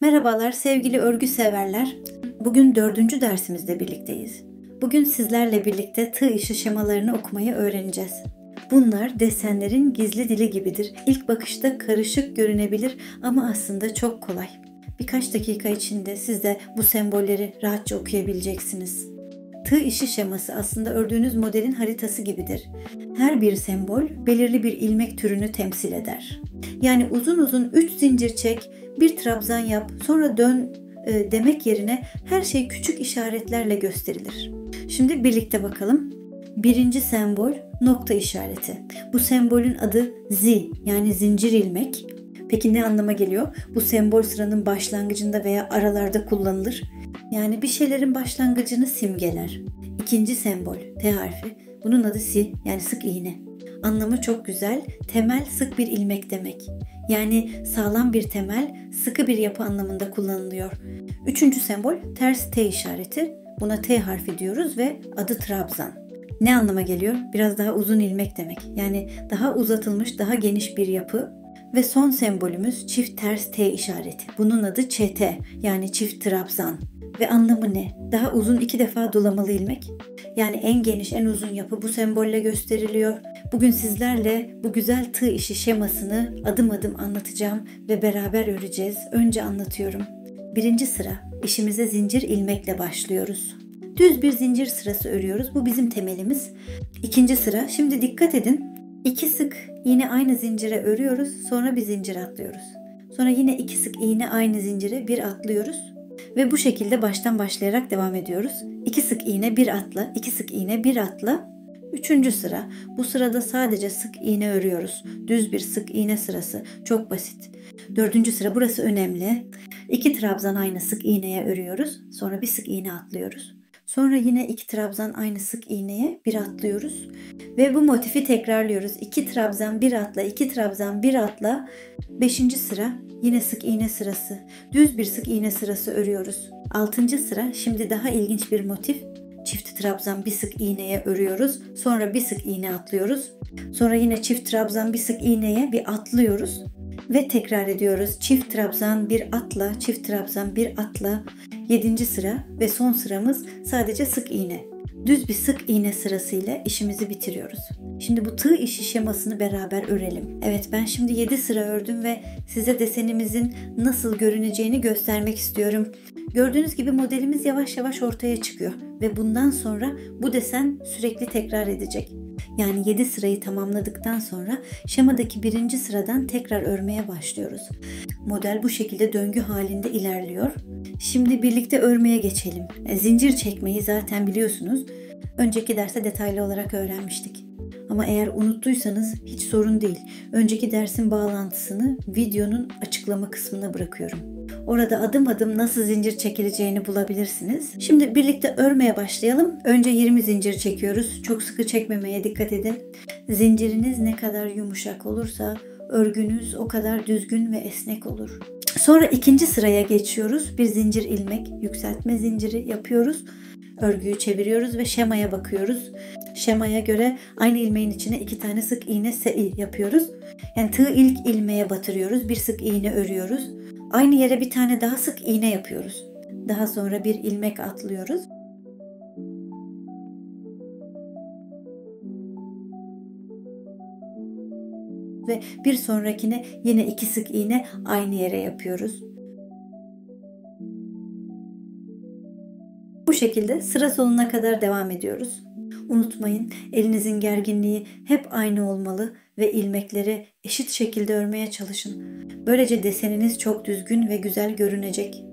Merhabalar sevgili örgü severler. Bugün 4. dersimizde birlikteyiz. Bugün sizlerle birlikte tığ işi şemalarını okumayı öğreneceğiz. Bunlar desenlerin gizli dili gibidir. İlk bakışta karışık görünebilir ama aslında çok kolay. Birkaç dakika içinde siz de bu sembolleri rahatça okuyabileceksiniz. Tığ işi şeması aslında ördüğünüz modelin haritası gibidir. Her bir sembol belirli bir ilmek türünü temsil eder. Yani uzun uzun 3 zincir çek, bir trabzan yap, sonra dön demek yerine her şey küçük işaretlerle gösterilir. Şimdi birlikte bakalım. Birinci sembol nokta işareti. Bu sembolün adı Z, yani zincir ilmek. Peki ne anlama geliyor? Bu sembol sıranın başlangıcında veya aralarda kullanılır. Yani bir şeylerin başlangıcını simgeler. İkinci sembol T harfi. Bunun adı si, yani sık iğne. Anlamı çok güzel. Temel sık bir ilmek demek. Yani sağlam bir temel, sıkı bir yapı anlamında kullanılıyor. Üçüncü sembol ters T işareti. Buna T harfi diyoruz ve adı trabzan. Ne anlama geliyor? Biraz daha uzun ilmek demek. Yani daha uzatılmış, daha geniş bir yapı. Ve son sembolümüz çift ters T işareti. Bunun adı ÇT, yani çift trabzan. Ve anlamı ne? Daha uzun 2 defa dolamalı ilmek. Yani en geniş, en uzun yapı bu sembolle gösteriliyor. Bugün sizlerle bu güzel tığ işi şemasını adım adım anlatacağım ve beraber öreceğiz. Önce anlatıyorum. Birinci sıra, işimize zincir ilmekle başlıyoruz. Düz bir zincir sırası örüyoruz. Bu bizim temelimiz. İkinci sıra, şimdi dikkat edin. 2 sık iğne aynı zincire örüyoruz. Sonra bir zincir atlıyoruz. Sonra yine 2 sık iğne aynı zincire bir atlıyoruz. Ve bu şekilde baştan başlayarak devam ediyoruz. 2 sık iğne bir atla, 2 sık iğne bir atla. Üçüncü sıra. Bu sırada sadece sık iğne örüyoruz. Düz bir sık iğne sırası. Çok basit. Dördüncü sıra, burası önemli. 2 trabzan aynı sık iğneye örüyoruz. Sonra bir sık iğne atlıyoruz. Sonra yine 2 trabzan aynı sık iğneye bir atlıyoruz. Ve bu motifi tekrarlıyoruz. 2 trabzan bir atla, 2 trabzan bir atla. Beşinci sıra yine sık iğne sırası. Düz bir sık iğne sırası örüyoruz. Altıncı sıra, şimdi daha ilginç bir motif. Çift trabzan bir sık iğneye örüyoruz. Sonra bir sık iğne atlıyoruz. Sonra yine çift trabzan bir sık iğneye bir atlıyoruz. Ve tekrar ediyoruz. Çift trabzan bir atla, çift trabzan bir atla. 7. sıra ve son sıramız sadece sık iğne. Düz bir sık iğne sırasıyla işimizi bitiriyoruz. Şimdi bu tığ işi şemasını beraber örelim. Evet, ben şimdi 7 sıra ördüm ve size desenimizin nasıl görüneceğini göstermek istiyorum. Gördüğünüz gibi modelimiz yavaş yavaş ortaya çıkıyor ve bundan sonra bu desen sürekli tekrar edecek. Yani 7 sırayı tamamladıktan sonra şemadaki 1. sıradan tekrar örmeye başlıyoruz. Model bu şekilde döngü halinde ilerliyor. Şimdi birlikte örmeye geçelim. Zincir çekmeyi zaten biliyorsunuz. Önceki derste detaylı olarak öğrenmiştik. Ama eğer unuttuysanız hiç sorun değil. Önceki dersin bağlantısını videonun açıklama kısmına bırakıyorum. Orada adım adım nasıl zincir çekileceğini bulabilirsiniz. Şimdi birlikte örmeye başlayalım. Önce 20 zincir çekiyoruz. Çok sıkı çekmemeye dikkat edin. Zinciriniz ne kadar yumuşak olursa örgünüz o kadar düzgün ve esnek olur. Sonra 2. sıraya geçiyoruz. Bir zincir ilmek yükseltme zinciri yapıyoruz. Örgüyü çeviriyoruz ve şemaya bakıyoruz. Şemaya göre aynı ilmeğin içine 2 tane sık iğne yapıyoruz. Yani tığı ilk ilmeğe batırıyoruz. Bir sık iğne örüyoruz. Aynı yere bir tane daha sık iğne yapıyoruz. Daha sonra bir ilmek atlıyoruz. Ve bir sonrakine yine 2 sık iğne aynı yere yapıyoruz. Bu şekilde sıra sonuna kadar devam ediyoruz. Unutmayın, elinizin gerginliği hep aynı olmalı ve ilmekleri eşit şekilde örmeye çalışın. Böylece deseniniz çok düzgün ve güzel görünecek.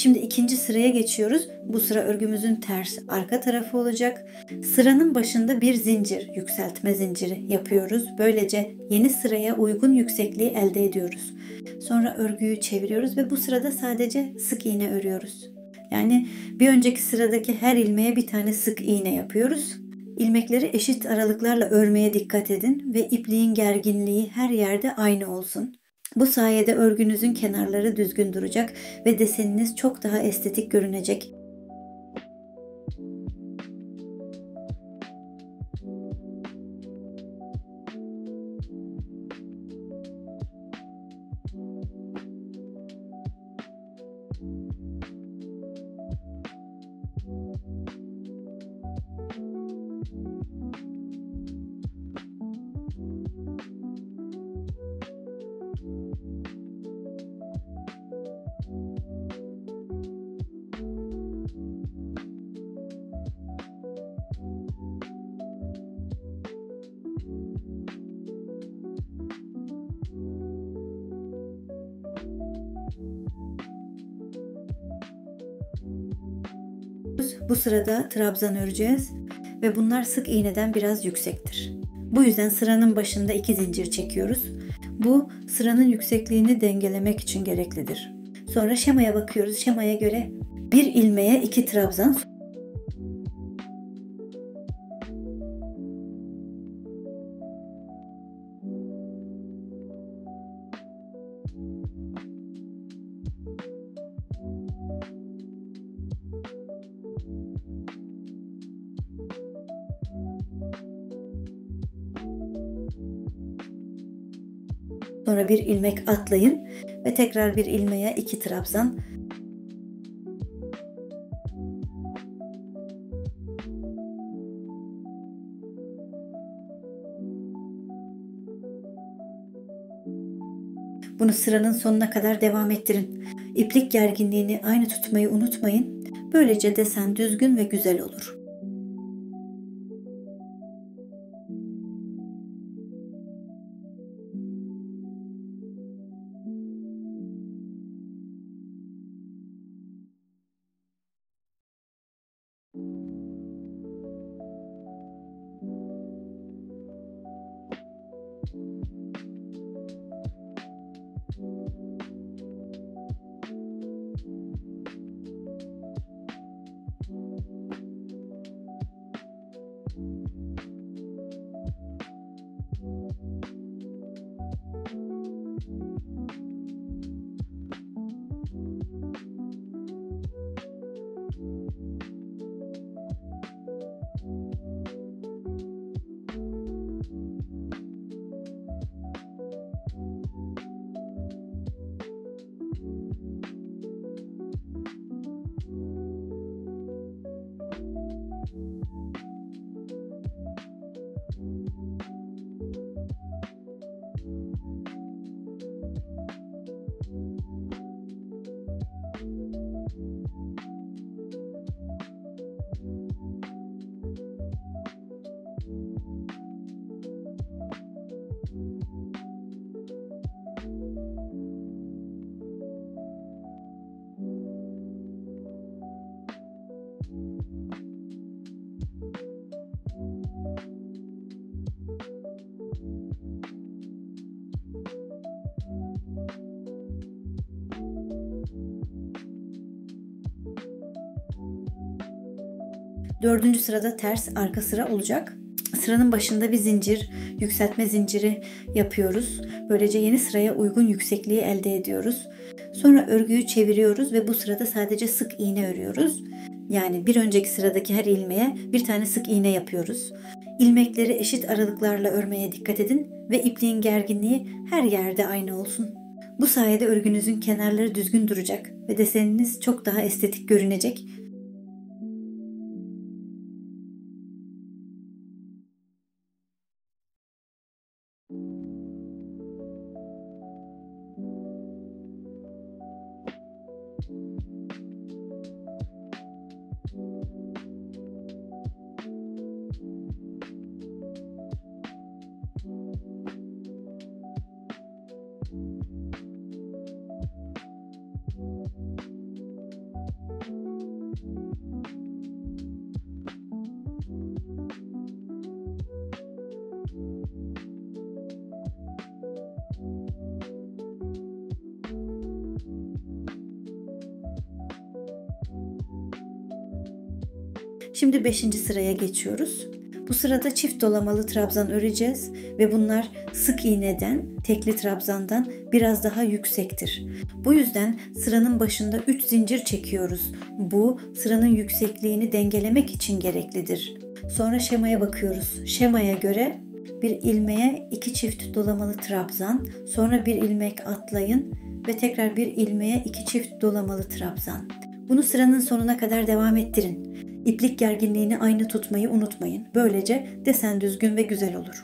Şimdi ikinci sıraya geçiyoruz. Bu sıra örgümüzün ters arka tarafı olacak. Sıranın başında bir zincir, yükseltme zinciri yapıyoruz. Böylece yeni sıraya uygun yüksekliği elde ediyoruz. Sonra örgüyü çeviriyoruz ve bu sırada sadece sık iğne örüyoruz. Yani bir önceki sıradaki her ilmeğe bir tane sık iğne yapıyoruz. İlmekleri eşit aralıklarla örmeye dikkat edin ve ipliğin gerginliği her yerde aynı olsun. Bu sayede örgünüzün kenarları düzgün duracak ve deseniniz çok daha estetik görünecek. Bu sırada trabzan öreceğiz ve bunlar sık iğneden biraz yüksektir. Bu yüzden sıranın başında 2 zincir çekiyoruz. Bu sıranın yüksekliğini dengelemek için gereklidir. Sonra şemaya bakıyoruz. Şemaya göre bir ilmeğe 2 trabzan. Sonra bir ilmek atlayın ve tekrar bir ilmeğe 2 trabzan. Bunu sıranın sonuna kadar devam ettirin. İplik gerginliğini aynı tutmayı unutmayın. Böylece desen düzgün ve güzel olur. Dördüncü sırada ters arka sıra olacak. Sıranın başında bir zincir, yükseltme zinciri yapıyoruz. Böylece yeni sıraya uygun yüksekliği elde ediyoruz. Sonra örgüyü çeviriyoruz ve bu sırada sadece sık iğne örüyoruz. Yani bir önceki sıradaki her ilmeğe bir tane sık iğne yapıyoruz. İlmekleri eşit aralıklarla örmeye dikkat edin ve ipliğin gerginliği her yerde aynı olsun. Bu sayede örgünüzün kenarları düzgün duracak ve deseniniz çok daha estetik görünecek. Şimdi 5. sıraya geçiyoruz. Bu sırada çift dolamalı trabzan öreceğiz ve bunlar sık iğneden, tekli trabzandan biraz daha yüksektir. Bu yüzden sıranın başında 3 zincir çekiyoruz. Bu sıranın yüksekliğini dengelemek için gereklidir. Sonra şemaya bakıyoruz. Şemaya göre bir ilmeğe 2 çift dolamalı trabzan, sonra bir ilmek atlayın ve tekrar bir ilmeğe 2 çift dolamalı trabzan. Bunu sıranın sonuna kadar devam ettirin. İplik gerginliğini aynı tutmayı unutmayın. Böylece desen düzgün ve güzel olur.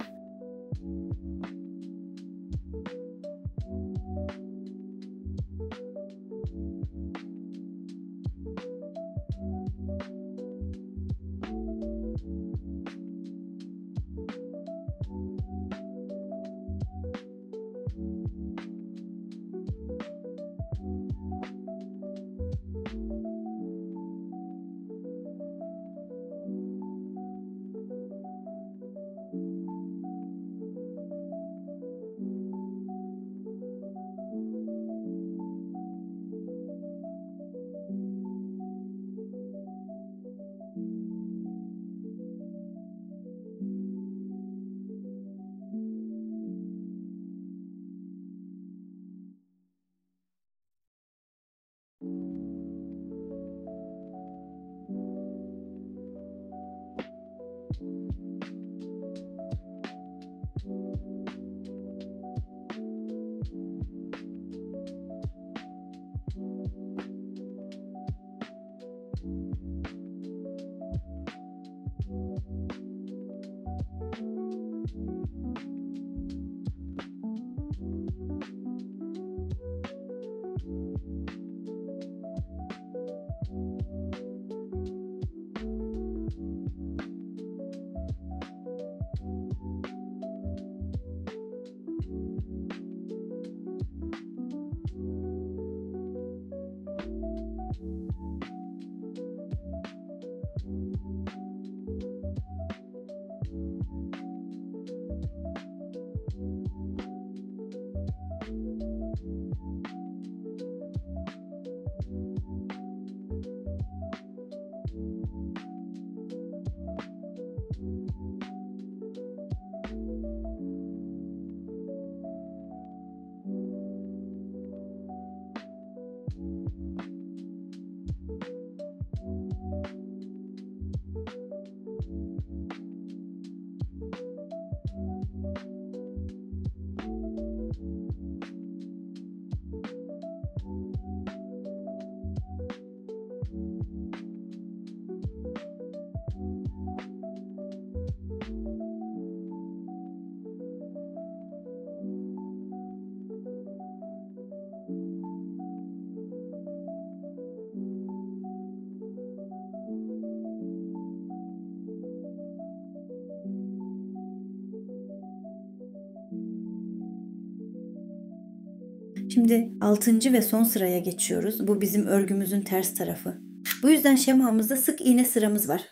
Şimdi 6. ve son sıraya geçiyoruz. Bu bizim örgümüzün ters tarafı. Bu yüzden şemamızda sık iğne sıramız var.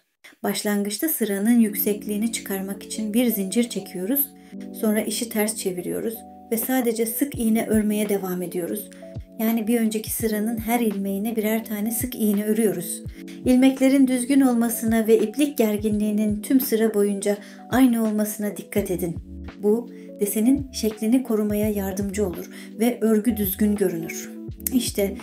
Başlangıçta sıranın yüksekliğini çıkarmak için bir zincir çekiyoruz. Sonra işi ters çeviriyoruz ve sadece sık iğne örmeye devam ediyoruz. Yani bir önceki sıranın her ilmeğine birer tane sık iğne örüyoruz. İlmeklerin düzgün olmasına ve iplik gerginliğinin tüm sıra boyunca aynı olmasına dikkat edin. Bu desenin şeklini korumaya yardımcı olur ve örgü düzgün görünür. İşte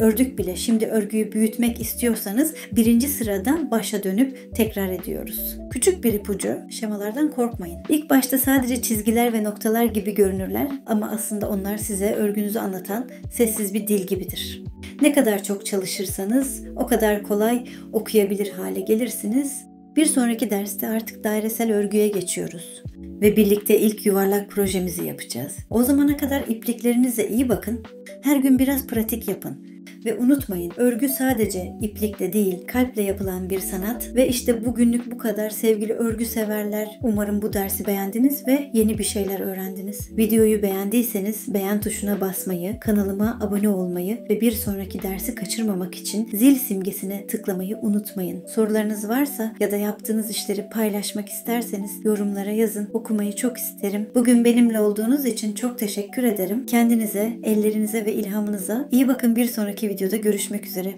ördük bile. Şimdi örgüyü büyütmek istiyorsanız 1. sıradan başa dönüp tekrar ediyoruz. Küçük bir ipucu, şemalardan korkmayın. İlk başta sadece çizgiler ve noktalar gibi görünürler ama aslında onlar size örgünüzü anlatan sessiz bir dil gibidir. Ne kadar çok çalışırsanız o kadar kolay okuyabilir hale gelirsiniz. Bir sonraki derste artık dairesel örgüye geçiyoruz ve birlikte ilk yuvarlak projemizi yapacağız. O zamana kadar ipliklerinize iyi bakın. Her gün biraz pratik yapın. Ve unutmayın, örgü sadece iplikle değil, kalple yapılan bir sanat. Ve işte bugünlük bu kadar sevgili örgü severler. Umarım bu dersi beğendiniz ve yeni bir şeyler öğrendiniz. Videoyu beğendiyseniz beğen tuşuna basmayı, kanalıma abone olmayı ve bir sonraki dersi kaçırmamak için zil simgesine tıklamayı unutmayın. Sorularınız varsa ya da yaptığınız işleri paylaşmak isterseniz yorumlara yazın. Okumayı çok isterim. Bugün benimle olduğunuz için çok teşekkür ederim. Kendinize, ellerinize ve ilhamınıza iyi bakın. Bir sonraki videoda görüşmek üzere.